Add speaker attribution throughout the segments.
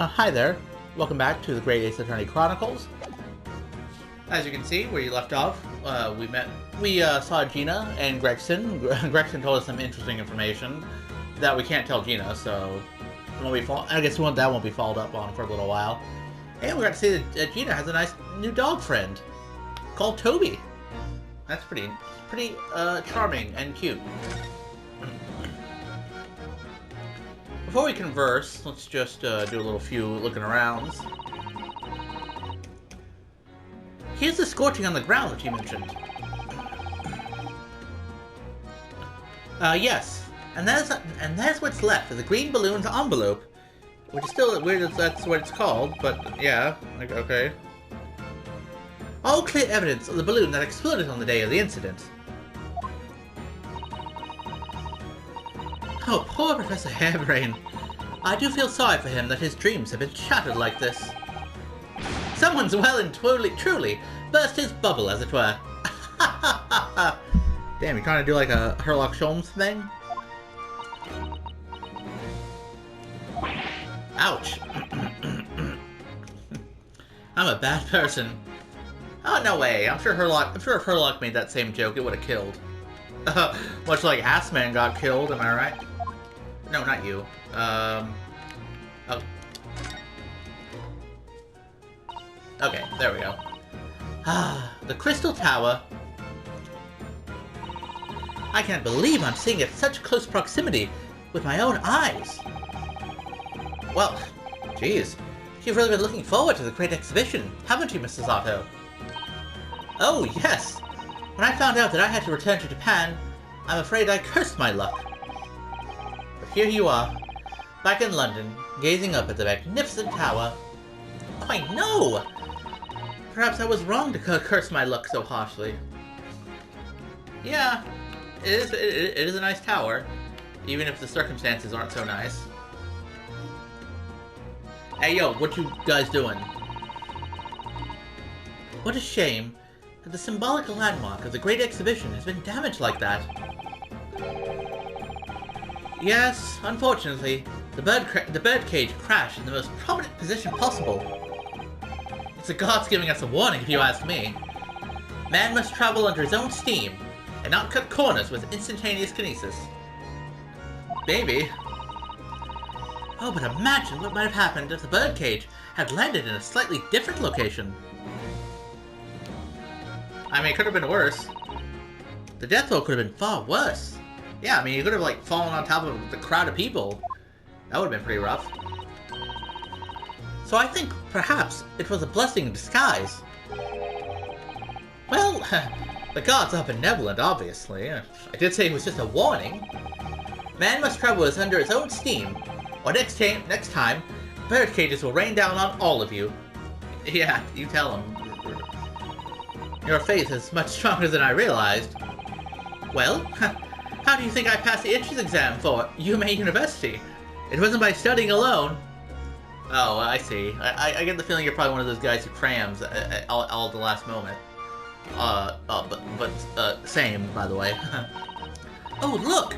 Speaker 1: Hi there. Welcome back to the Great Ace Attorney Chronicles. As you can see, where you left off, we saw Gina and Gregson. Gregson told us some interesting information that we can't tell Gina, so I guess that won't be followed up on for a little while. And we got to see that Gina has a nice new dog friend called Toby. That's pretty charming and cute. Before we converse, let's just do a little few looking arounds. Here's the scorching on the ground that you mentioned. Yes. And that's what's left of the green balloon's envelope. Which is still weird that that's what it's called, but yeah, okay. All clear evidence of the balloon that exploded on the day of the incident. Oh, poor Professor Hairbrain. I do feel sorry for him that his dreams have been shattered like this. Someone's well and truly burst his bubble, as it were. Damn, you're trying to do like a Sherlock Holmes thing? Ouch. I'm a bad person. Oh, no way. I'm sure if Sherlock made that same joke, it would have killed. Much like Ass Man got killed, am I right? No, not you. Oh. Okay, there we go. Ah, the Crystal Tower. I can't believe I'm seeing it at such close proximity with my own eyes. Well, geez, you've really been looking forward to the great exhibition, haven't you, Mrs. Otto? Oh, yes. When I found out that I had to return to Japan, I'm afraid I cursed my luck. But here you are, back in London, gazing up at the magnificent tower. Why, no! Perhaps I was wrong to curse my luck so harshly. Yeah, it is a nice tower, even if the circumstances aren't so nice. Hey yo, what you guys doing? What a shame that the symbolic landmark of the Great Exhibition has been damaged like that. Yes, unfortunately, the birdcage crashed in the most prominent position possible. It's the gods giving us a warning, if you ask me. Man must travel under his own steam, and not cut corners with instantaneous kinesis. Maybe. Oh, but imagine what might have happened if the birdcage had landed in a slightly different location. I mean, it could have been worse. The death roll could have been far worse. Yeah, I mean, you could have, like, fallen on top of the crowd of people. That would have been pretty rough. So I think, perhaps, it was a blessing in disguise. Well, the gods are benevolent, obviously. I did say it was just a warning. Man must travel under his own steam, or next time, bird cages will rain down on all of you. Yeah, you tell him. Your faith is much stronger than I realized. Well, how do you think I passed the entrance exam for Yume University? It wasn't by studying alone. Oh, I see. I get the feeling you're probably one of those guys who crams all at the last moment. Same, by the way. Oh, look!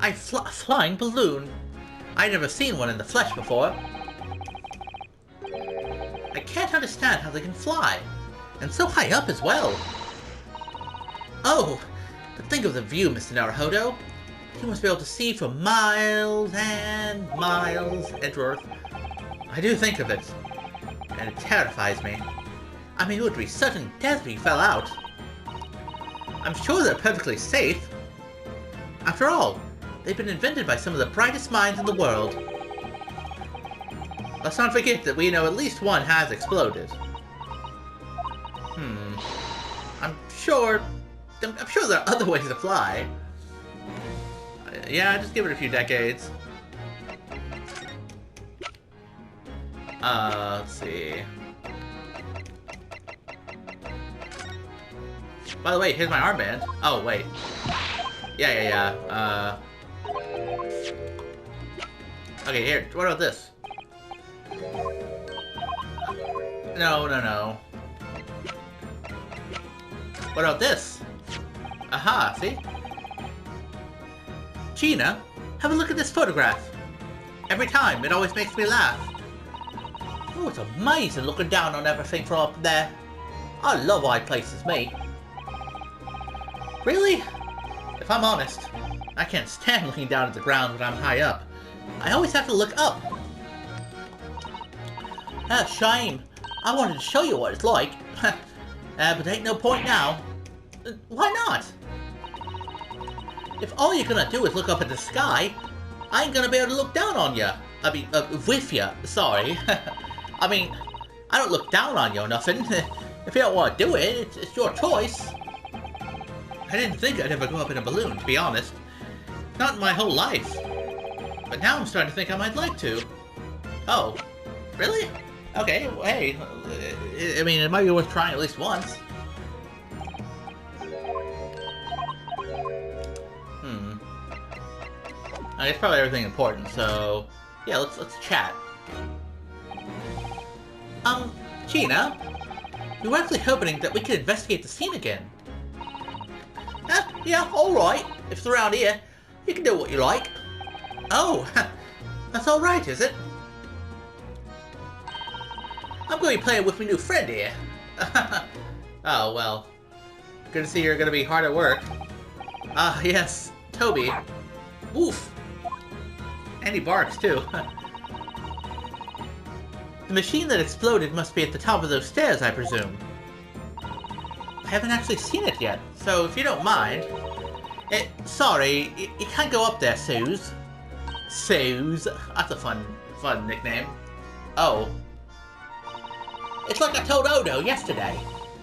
Speaker 1: A flying balloon. I've never seen one in the flesh before. I can't understand how they can fly. And so high up as well. Oh, but think of the view, Mr. Nara Hodo. You must be able to see for miles and miles, Edgeworth. I do think of it, and it terrifies me. I mean, it would be certain death if he fell out. I'm sure they're perfectly safe. After all, they've been invented by some of the brightest minds in the world. Let's not forget that we know at least one has exploded. I'm sure there are other ways to fly. Yeah, just give it a few decades. Let's see. By the way, here's my armband. Oh, wait. Yeah. Okay, here. What about this? No. What about this? Aha, see? Gina, have a look at this photograph. Every time, it always makes me laugh. Oh, it's amazing looking down on everything from up there. I love high places, mate. Really? If I'm honest, I can't stand looking down at the ground when I'm high up. I always have to look up. Shame. I wanted to show you what it's like. But ain't no point now. Why not? If all you're gonna do is look up at the sky, I ain't gonna be able to look down on you. I mean, with you, sorry. I mean, I don't look down on you or nothing. If you don't want to do it, it's your choice. I didn't think I'd ever go up in a balloon, to be honest. Not in my whole life. But now I'm starting to think I might like to. Oh, really? Okay, well, hey, I mean, it might be worth trying at least once. It's probably everything important, so yeah, let's chat. Gina, we were actually hoping that we could investigate the scene again. Yeah, alright. If it's around here, you can do what you like. Oh, that's alright, is it? I'm going to be playing with my new friend here. Oh, well. Good to see you're going to be hard at work. Ah, yes, Toby. Woof. And he barks, too. The machine that exploded must be at the top of those stairs, I presume. I haven't actually seen it yet, so if you don't mind... sorry, you can't go up there, Suze. Suze? That's a fun nickname. Oh. It's like I told Hodo yesterday.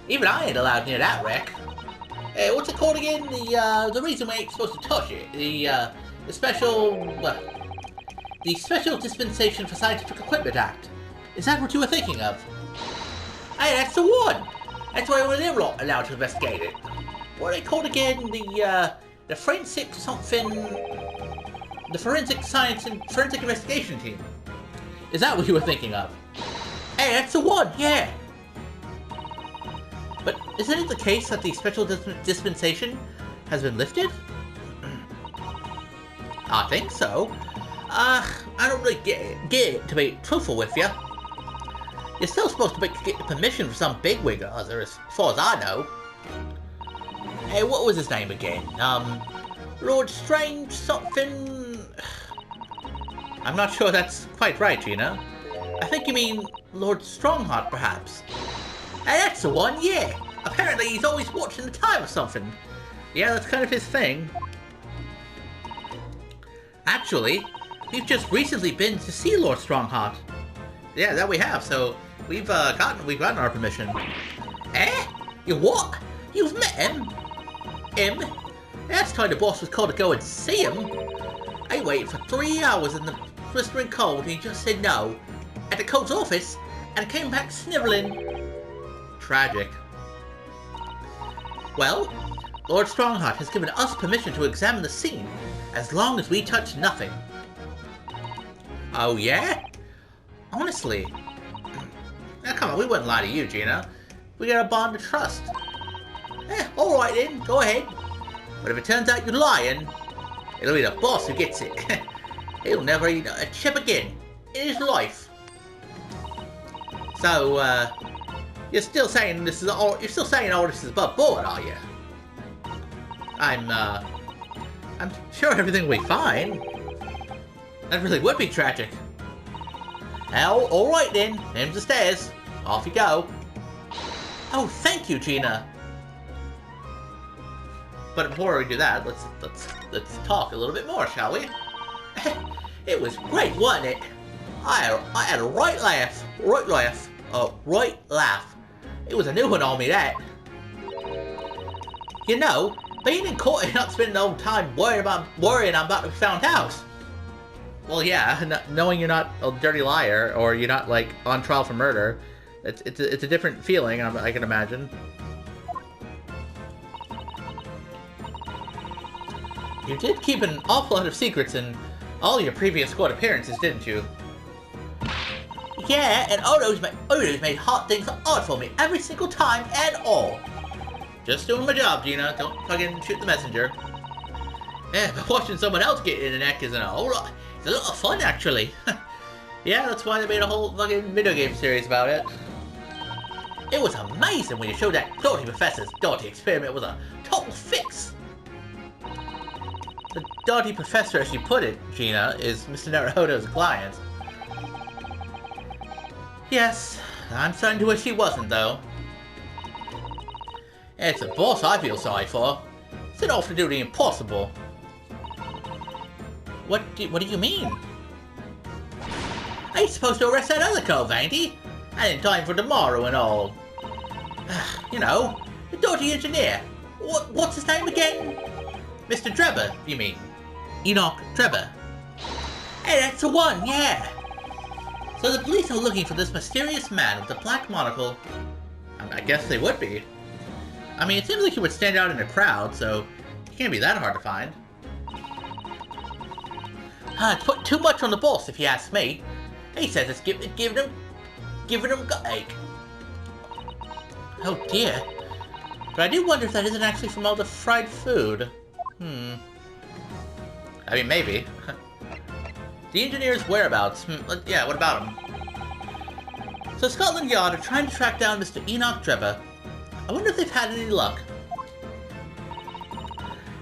Speaker 1: Even I ain't allowed near that wreck. What's it called again? The reason we ain't supposed to touch it. The special... the Special Dispensation for Scientific Equipment Act. Is that what you were thinking of? Hey, that's the one! That's why we're not allowed to investigate it. What are they called again? The Forensic something... The Forensic Science and Forensic Investigation Team. Is that what you were thinking of? Hey, that's the one, yeah! But isn't it the case that the Special Dispensation has been lifted? I think so. I don't really get it, to be truthful with you. You're still supposed to get the permission from some bigwig or other, as far as I know. Hey, what was his name again? Lord Strange something... I'm not sure that's quite right, Gina. I think you mean Lord Strongheart, perhaps. Hey, that's the one, yeah! Apparently he's always watching the time or something. Yeah, that's kind of his thing. Actually, we've just recently been to see Lord Strongheart. Yeah, that we have, so we've gotten our permission. Eh? You what? You've met him? Him? Last time the boss was called to go and see him. I waited for 3 hours in the blistering cold and he just said no. At the code's office, and came back sniveling. Tragic. Well, Lord Strongheart has given us permission to examine the scene, as long as we touch nothing. Oh yeah? Honestly. Now come on, we wouldn't lie to you, Gina. We got a bond of trust. Alright then, go ahead. But if it turns out you're lying, it'll be the boss who gets it. He'll never eat a chip again in his life. So, you're still saying this is all this is above board, are you? I'm sure everything will be fine. That really would be tragic. Well, alright then, name's the stairs. Off you go. Oh, thank you, Gina. But before we do that, let's talk a little bit more, shall we? It was great, wasn't it? I had a right laugh. Right laugh. It was a new one on me, that. You know, being in court and not spending all the time worrying I'm about to be found out. Well, yeah, knowing you're not a dirty liar or you're not like on trial for murder, it's a different feeling. I can imagine. You did keep an awful lot of secrets in all your previous court appearances, didn't you? Yeah, and Hodo's made hot things hard for me every single time and all. Just doing my job, Gina. Don't fucking shoot the messenger. Yeah, but watching someone else get in the neck isn't a whole lot. It's a lot of fun, actually. Yeah, that's why they made a whole fucking video game series about it. It was amazing when you showed that Dorothy Professor's Dorothy experiment was a total fix. The Dorothy Professor, as you put it, Gina, is Mr. Nara Hodo's client. Yes, I'm starting to wish he wasn't, though. It's the boss I feel sorry for. Set off to do the impossible. What do you mean? He's supposed to arrest that other cove, ain't he? And in time for tomorrow and all. You know, the Dorothy engineer. What's his name again? Mr. Trevor, you mean? Enoch Trevor. Hey, that's the one, yeah! So the police are looking for this mysterious man with the black monocle. I guess they would be. I mean, it seems like he would stand out in a crowd, so he can't be that hard to find. It's put too much on the boss, if you ask me. He says it's giving him guttache. Oh dear. But I do wonder if that isn't actually from all the fried food. I mean, maybe. The engineer's whereabouts. Yeah, what about him? So Scotland Yard are trying to track down Mr. Enoch Trevor. I wonder if they've had any luck.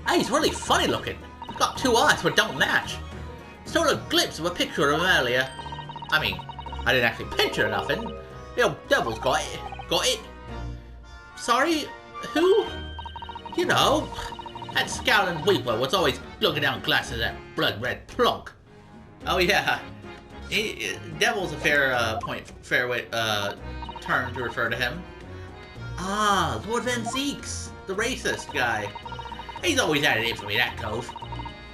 Speaker 1: Hey, he's really funny looking. Got two eyes but don't match. Sort of glimpse of a picture of him earlier. I mean, I didn't actually picture nothing. The old devil's got it. Got it. Sorry, who? You know, that scowling weeper was always looking down glasses at blood-red plonk. Oh yeah, devil's a fair term to refer to him. Ah, Lord Van Zieks, the racist guy. He's always had it in for me, that cove.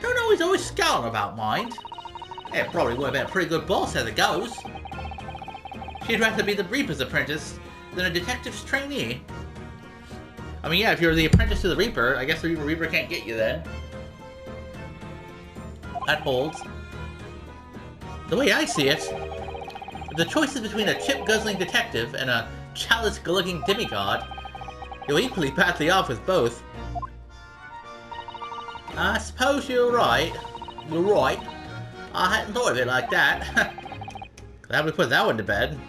Speaker 1: Don't know, he's always scowling about mind. Yeah, probably would have been a pretty good boss as it goes. She'd rather be the Reaper's apprentice than a detective's trainee. I mean, yeah, if you're the apprentice to the Reaper, I guess the Reaper can't get you then. That holds. The way I see it, if the choice is between a chip-guzzling detective and a chalice-glugging demigod, you'll equally badly off with both. I suppose you're right. You're right. I hadn't thought of it like that. Glad we put that one to bed.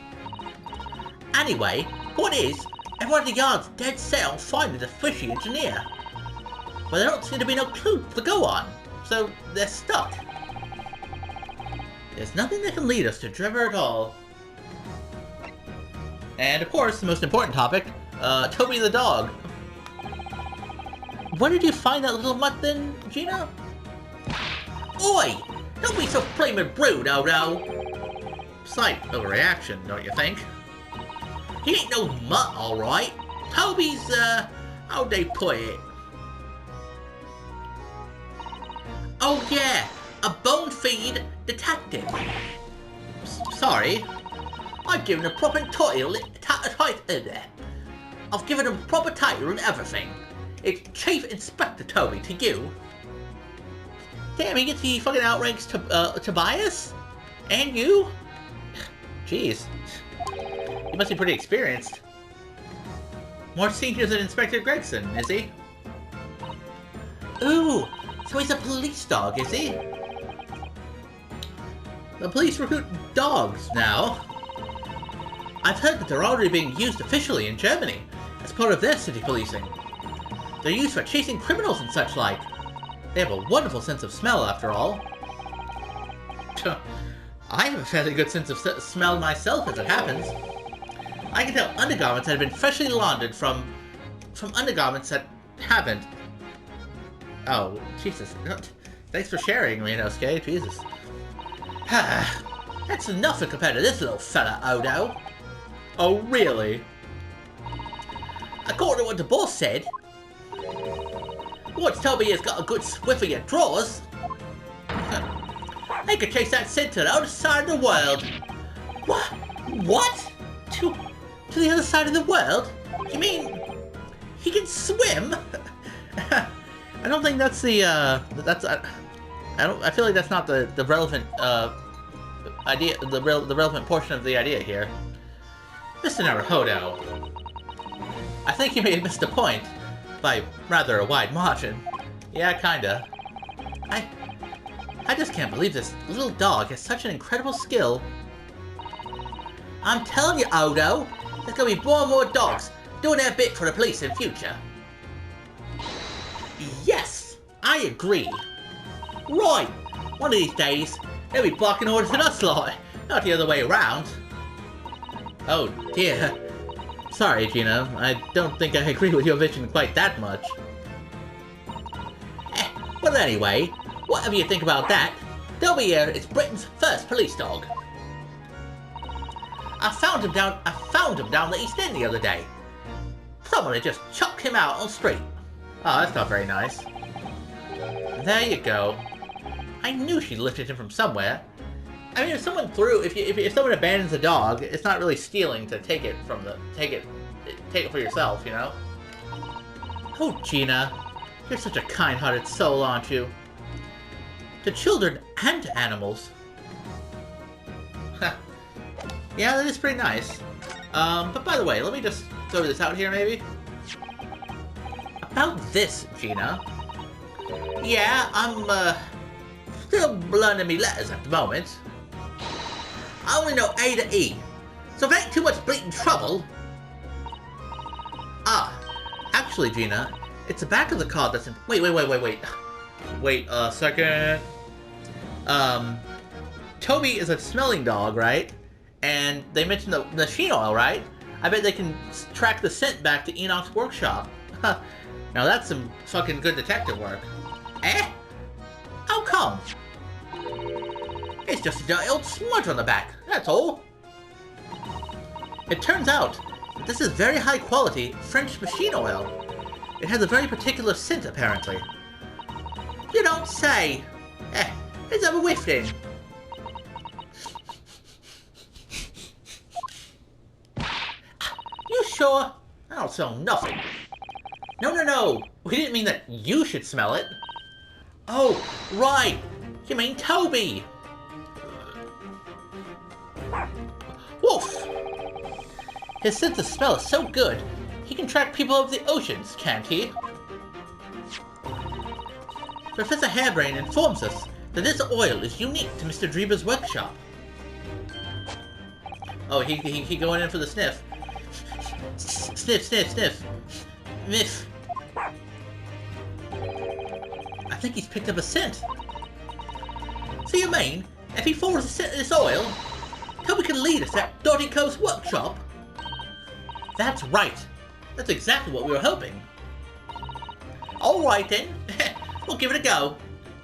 Speaker 1: Anyway, point is, everyone at the yard's dead set on finding the fishy engineer. But there don't seem to be no clue to go on, so they're stuck. There's nothing that can lead us to Trevor at all. And of course, the most important topic, Toby the Dog. Where did you find that little mutt then, Gina? Oi! Don't be so flamin' rude, Hodo! Slight overreaction, don't you think? He ain't no mutt, alright. Toby's, how'd they put it? Oh yeah, a bone-feed detective. Sorry. I've given him a proper title, I've given him a proper title and everything. It's Chief Inspector Toby to you. Damn, he gets the fucking outranks to Tobias? And you? Jeez. He must be pretty experienced. More senior than Inspector Gregson, is he? Ooh, so he's a police dog, is he? The police recruit dogs now. I've heard that they're already being used officially in Germany as part of their city policing. They're used for chasing criminals and such like. They have a wonderful sense of smell, after all. I have a fairly good sense of smell myself, as it happens. I can tell undergarments that have been freshly laundered from undergarments that haven't. Oh, Jesus. Thanks for sharing, Renosuke. Jesus. That's nothing compared to this little fella, Hodo. Oh, really? According to what the boss said, once Toby has got a good swiffy at drawers, they could chase that Sid to the other side of the world. What? What? To the other side of the world? You mean he can swim? I don't think that's the I feel like that's not the relevant idea, the relevant portion of the idea here. Mr. Nara Hodo, I think you may have missed a point by rather a wide margin. Yeah, kinda. I just can't believe this little dog has such an incredible skill I'm telling you, Hodo, there's gonna be more and more dogs doing their bit for the police in future. Yes, I agree. Right, one of these days, they'll be barking orders at us lot, not the other way around. Oh dear. Sorry, Gina, I don't think I agree with your vision quite that much. Well anyway, whatever you think about that, Toby here is Britain's first police dog. I found him down the East End the other day. Someone had just chucked him out on the street. Oh, that's not very nice. There you go. I knew she lifted him from somewhere. I mean, if someone abandons a dog, it's not really stealing to take it for yourself, you know? Oh, Gina, you're such a kind-hearted soul, aren't you? To children and to animals. Yeah, that is pretty nice. But by the way, let me just throw this out here, maybe. About this, Gina. Yeah, I'm, still learning me letters at the moment. I only know A to E, so if it ain't too much bleating trouble... Ah, actually, Gina, it's the back of the card that's in... Wait. Wait a second. Toby is a smelling dog, right? And they mentioned the machine oil, right? I bet they can track the scent back to Enoch's workshop. Now that's some fucking good detective work. Eh? How come? It's just a dirty old smudge on the back, that's all. It turns out that this is very high quality French machine oil. It has a very particular scent, apparently. You don't say. Let's have a whiff then. You sure? I don't smell nothing. No. We didn't mean that you should smell it. Oh, right. You mean Toby. Woof! His sense of smell is so good, he can track people over the oceans, can't he? Professor Hairbrain informs us that this oil is unique to Mr. Dreeber's workshop. Oh, he going in for the sniff. Sniff. Miff. I think he's picked up a scent. So you mean, if he follows the scent of this oil, Toby can lead us to that Dotty Coast workshop? That's right. That's exactly what we were hoping. Alright then. We'll give it a go.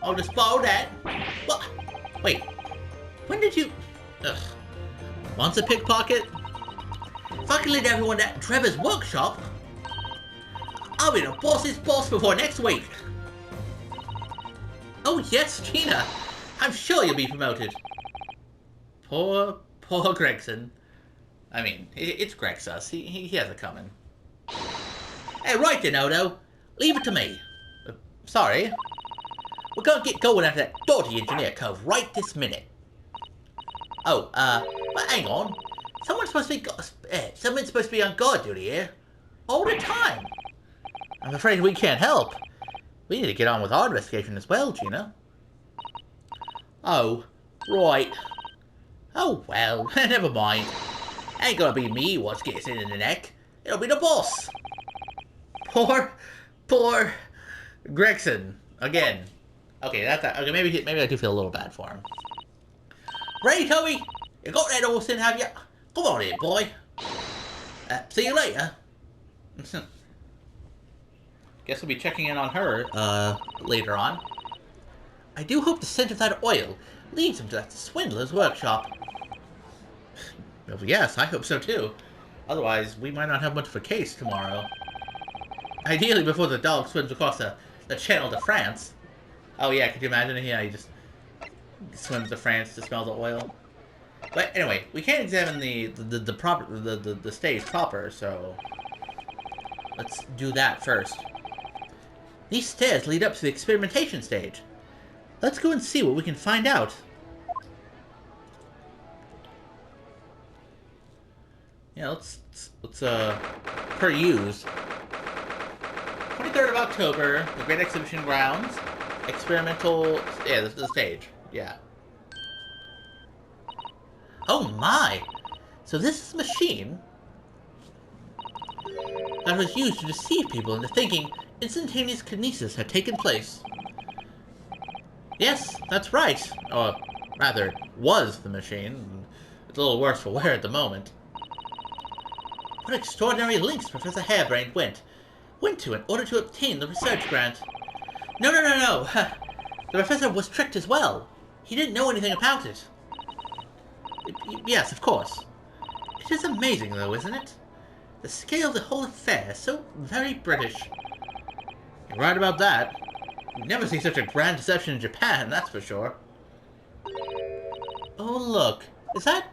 Speaker 1: I'll just borrow that. What? Wait. When did you... Ugh. Once a pickpocket? If I can lead everyone to Trevor's workshop, I'll be the boss's boss before next week. Oh yes, Gina. I'm sure you'll be promoted. Poor Gregson. I mean, it's Grexus. He has it coming. Hey, right then, Hodo. Leave it to me. Sorry. We're gonna get going after that dotty engineer cove right this minute. Oh, but hang on. Someone's supposed to be on guard duty here. All the time. I'm afraid we can't help. We need to get on with our investigation as well, Gina. Oh, right. Oh well, never mind. Ain't gonna be me what gets it in the neck. It'll be the boss. Poor Gregson. Again. Okay, okay, maybe I do feel a little bad for him. Ready, Toby? You got that horse in, have you? Come on in, boy. See you later. Guess we'll be checking in on her, later on. I do hope the scent of that oil leads him to that swindler's workshop. Well, yes, I hope so too. Otherwise, we might not have much of a case tomorrow. Ideally before the dog swims across the channel to France. Oh yeah, could you imagine it? Yeah, he just swims to France to smell the oil. But anyway, we can't examine the stage proper, so let's do that first. These stairs lead up to the experimentation stage. Let's go and see what we can find out. Yeah, let's per use. 23rd of October, the Great Exhibition Grounds. Experimental... Yeah, this is the stage. Yeah. Oh my! So this is a machine that was used to deceive people into thinking instantaneous kinesis had taken place. Yes, that's right. Or rather, was the machine. It's a little worse for wear at the moment. What extraordinary lengths Professor Harebrained went to in order to obtain the research grant. No. The professor was tricked as well. He didn't know anything about it. Yes, of course. It is amazing, though, isn't it? The scale of the whole affair is so very British. You're right about that. You never see such a grand deception in Japan, that's for sure. Oh, look. Is that...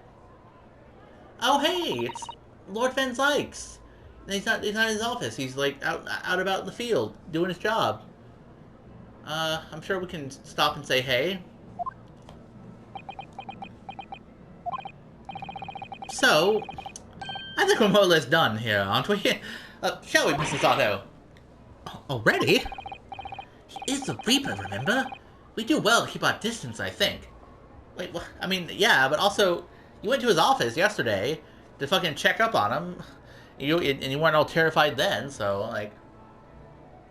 Speaker 1: Oh, hey, it's Lord Van Zieks. He's not in his office. He's, like, out about in the field, doing his job. I'm sure we can stop and say hey. So, I think we're more or less done here, aren't we? Shall we, Mrs. Otto? Already? He is the Reaper, remember? We do well to keep our distance, I think. Wait, what? I mean, yeah, but also, you went to his office yesterday to fucking check up on him. And you weren't all terrified then, so, like...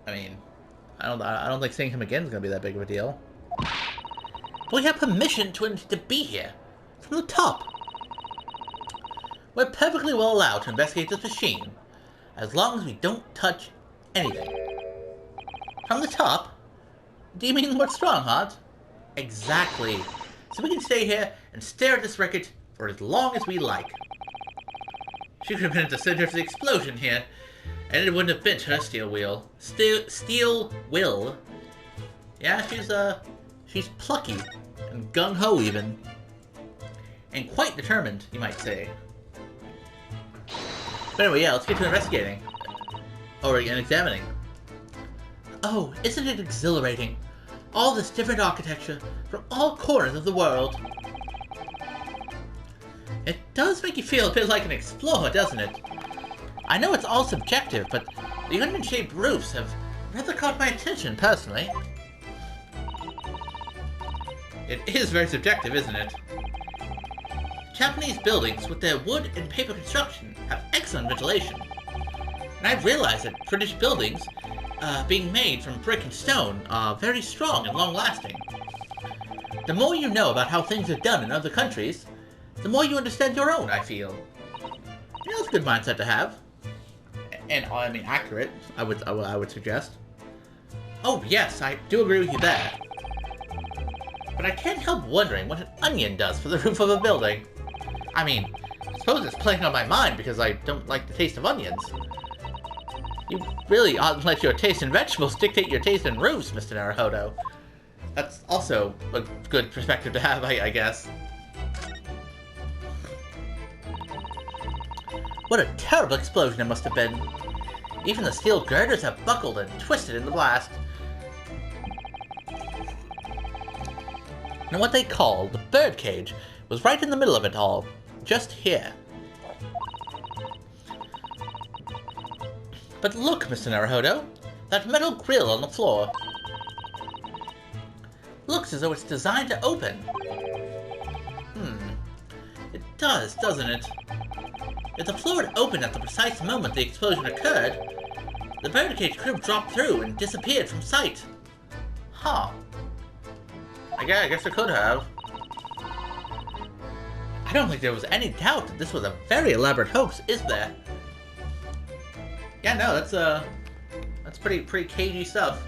Speaker 1: I mean, I don't think seeing him again is gonna be that big of a deal. But we have permission to be here. From the top. We're perfectly well allowed to investigate this machine, as long as we don't touch anything. From the top? Do you mean what's strong, Heart? Exactly. So we can stay here and stare at this wreckage for as long as we like. She could have been at the center of the explosion here, and it wouldn't have bent her steel wheel. Steel will. Yeah, she's plucky and gung-ho even. And quite determined, you might say. But anyway, yeah, let's get to investigating. And examining. Oh, isn't it exhilarating? All this different architecture from all corners of the world. It does make you feel a bit like an explorer, doesn't it? I know it's all subjective, but the onion-shaped roofs have rather caught my attention, personally. It is very subjective, isn't it? Japanese buildings with their wood and paper construction have excellent ventilation. And I've realized that British buildings, being made from brick and stone, are very strong and long-lasting. The more you know about how things are done in other countries, the more you understand your own, I feel. You know, it's a good mindset to have. And, I mean, accurate, I would suggest. Oh, yes, I do agree with you there. But I can't help wondering what an onion does for the roof of a building. I mean, I suppose it's playing on my mind because I don't like the taste of onions. You really oughtn't let your taste in vegetables dictate your taste in roofs, Mr. Nara Hodo. That's also a good perspective to have, I guess. What a terrible explosion it must have been. Even the steel girders have buckled and twisted in the blast. And what they call the birdcage was right in the middle of it all. Just here. But look, Mr. Nara Hodo, that metal grill on the floor. Looks as though it's designed to open. It does, doesn't it? If the floor had opened at the precise moment the explosion occurred, the birdcage could have dropped through and disappeared from sight. Huh. I guess it could have. I don't think there was any doubt that this was a very elaborate hoax, is there? Yeah, no, that's pretty cagey stuff.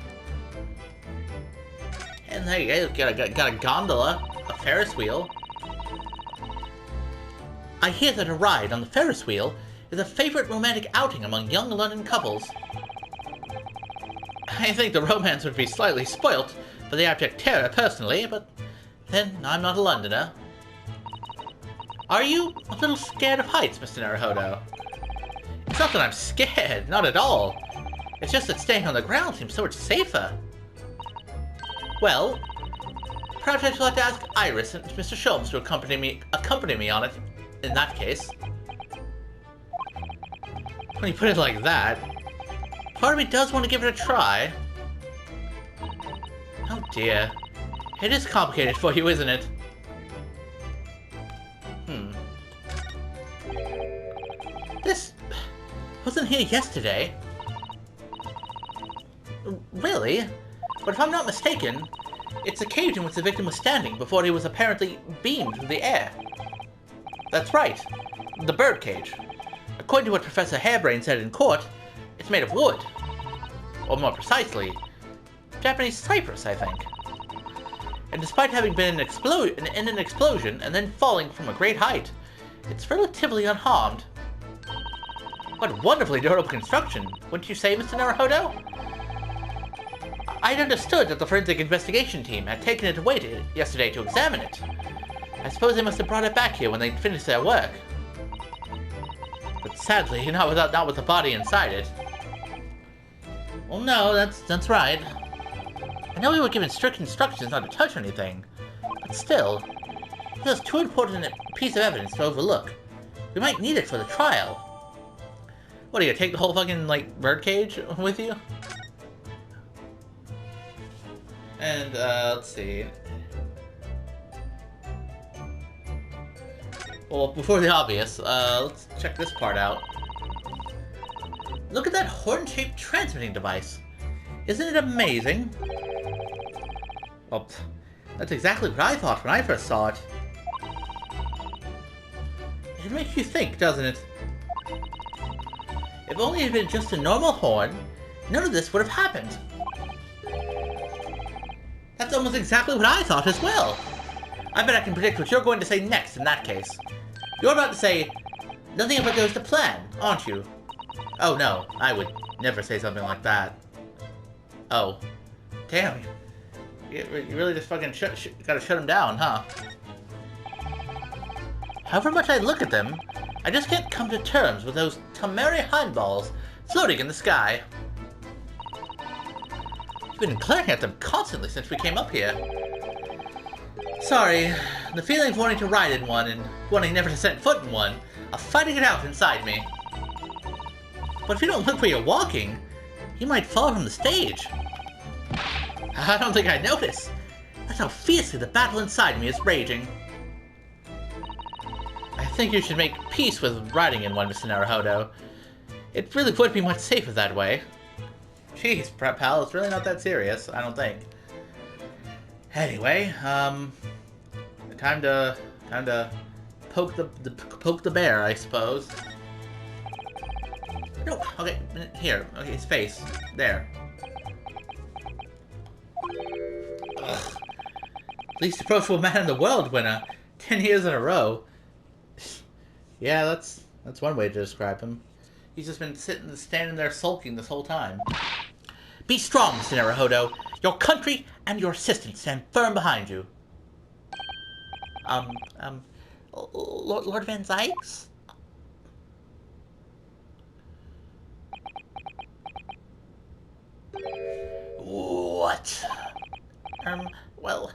Speaker 1: And there you go, got a gondola, a Ferris wheel. I hear that a ride on the Ferris wheel is a favorite romantic outing among young London couples. I think the romance would be slightly spoilt by the abject terror personally, but then I'm not a Londoner. Are you a little scared of heights, Mr. Nara Hodo? It's not that I'm scared, not at all. It's just that staying on the ground seems so much safer. Well, perhaps I shall have to ask Iris and Mr. Sholmes to accompany me on it, in that case. When you put it like that, part of me does want to give it a try. Oh dear. It is complicated for you, isn't it? This wasn't here yesterday. Really? But if I'm not mistaken, it's the cage in which the victim was standing before he was apparently beamed through the air. That's right. The bird cage. According to what Professor Hairbrain said in court, it's made of wood. Or more precisely, Japanese cypress, I think. And despite having been in an explosion and then falling from a great height, it's relatively unharmed. What wonderfully durable construction, wouldn't you say, Mr. Nara Hodo? I'd understood that the forensic investigation team had taken it away yesterday to examine it. I suppose they must have brought it back here when they finished their work. But sadly, not with the body inside it. Well, no, that's right. I know we were given strict instructions not to touch anything, but still, it feels too important a piece of evidence to overlook. We might need it for the trial. What, are you gonna take the whole fucking, like, birdcage with you? And, let's see. Well, before the obvious, let's check this part out. Look at that horn-shaped transmitting device. Isn't it amazing? Well, that's exactly what I thought when I first saw it. It makes you think, doesn't it? If only it had been just a normal horn, none of this would have happened. That's almost exactly what I thought as well. I bet I can predict what you're going to say next in that case. You're about to say, nothing ever goes to plan, aren't you? Oh no, I would never say something like that. Oh. Damn. You really just fucking gotta shut him down, huh? However much I look at them, I just can't come to terms with those Tamari hindballs floating in the sky. I've been glaring at them constantly since we came up here. Sorry, the feeling of wanting to ride in one and wanting never to set foot in one are fighting it out inside me. But if you don't look where you're walking, you might fall from the stage. I don't think I'd notice. That's how fiercely the battle inside me is raging. I think you should make peace with riding in one, Mr. Nara Hodo. It really would be much safer that way. Jeez, pal, it's really not that serious, I don't think. Anyway, time to poke the bear, I suppose. No, okay, here, okay, his face, there. Ugh. Least approachable man in the world, winner. 10 years in a row. Yeah, that's one way to describe him. He's just been standing there sulking this whole time. Be strong, Mr. Nara Hodo. Your country and your assistant stand firm behind you. Lord Van Zieks? What? Well,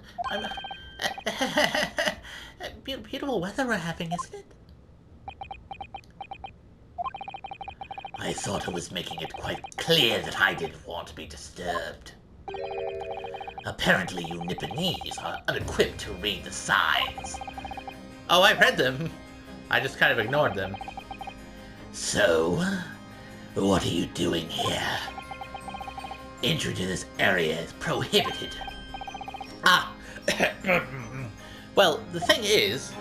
Speaker 1: beautiful weather we're having, isn't it? I thought I was making it quite clear that I didn't want to be disturbed. Apparently you Nipponese are unequipped to read the signs. Oh, I read them. I just kind of ignored them. So, what are you doing here? Entry to this area is prohibited. Ah, well, the thing is,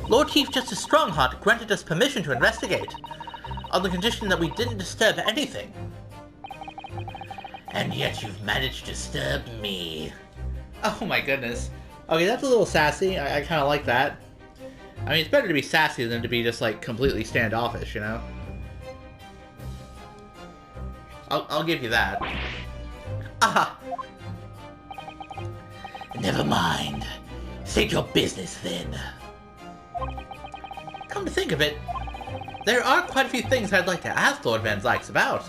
Speaker 1: Lord Chief Justice Strongheart granted us permission to investigate, on the condition that we didn't disturb anything. And yet you've managed to disturb me. Oh my goodness. Okay, that's a little sassy. I kind of like that. I mean, it's better to be sassy than to be just, like, completely standoffish, you know? I'll give you that. Ah! Never mind. State your business, then. Come to think of it, there are quite a few things I'd like to ask Lord Van Zieks about.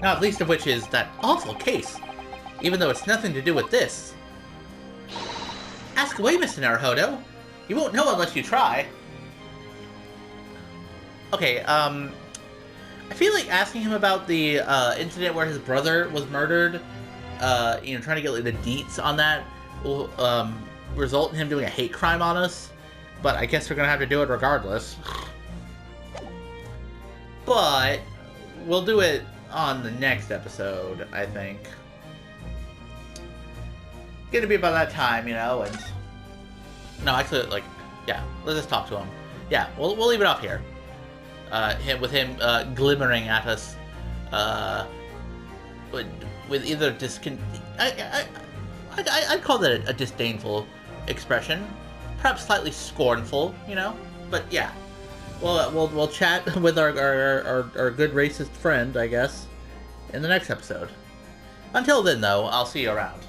Speaker 1: Not least of which is that awful case, even though it's nothing to do with this. Ask away, Mr. Nara Hodo. You won't know unless you try. Okay, I feel like asking him about the incident where his brother was murdered, you know, trying to get like the deets on that will result in him doing a hate crime on us. But I guess we're gonna have to do it regardless. but we'll do it on the next episode, I think. Gonna be about that time, you know, and... No, actually, like, yeah, let's just talk to him. Yeah, we'll leave it off here. With him glimmering at us, with either I'd call that a disdainful expression, perhaps slightly scornful, you know. But yeah, we'll chat with our good racist friend, I guess, in the next episode. Until then, though, I'll see you around.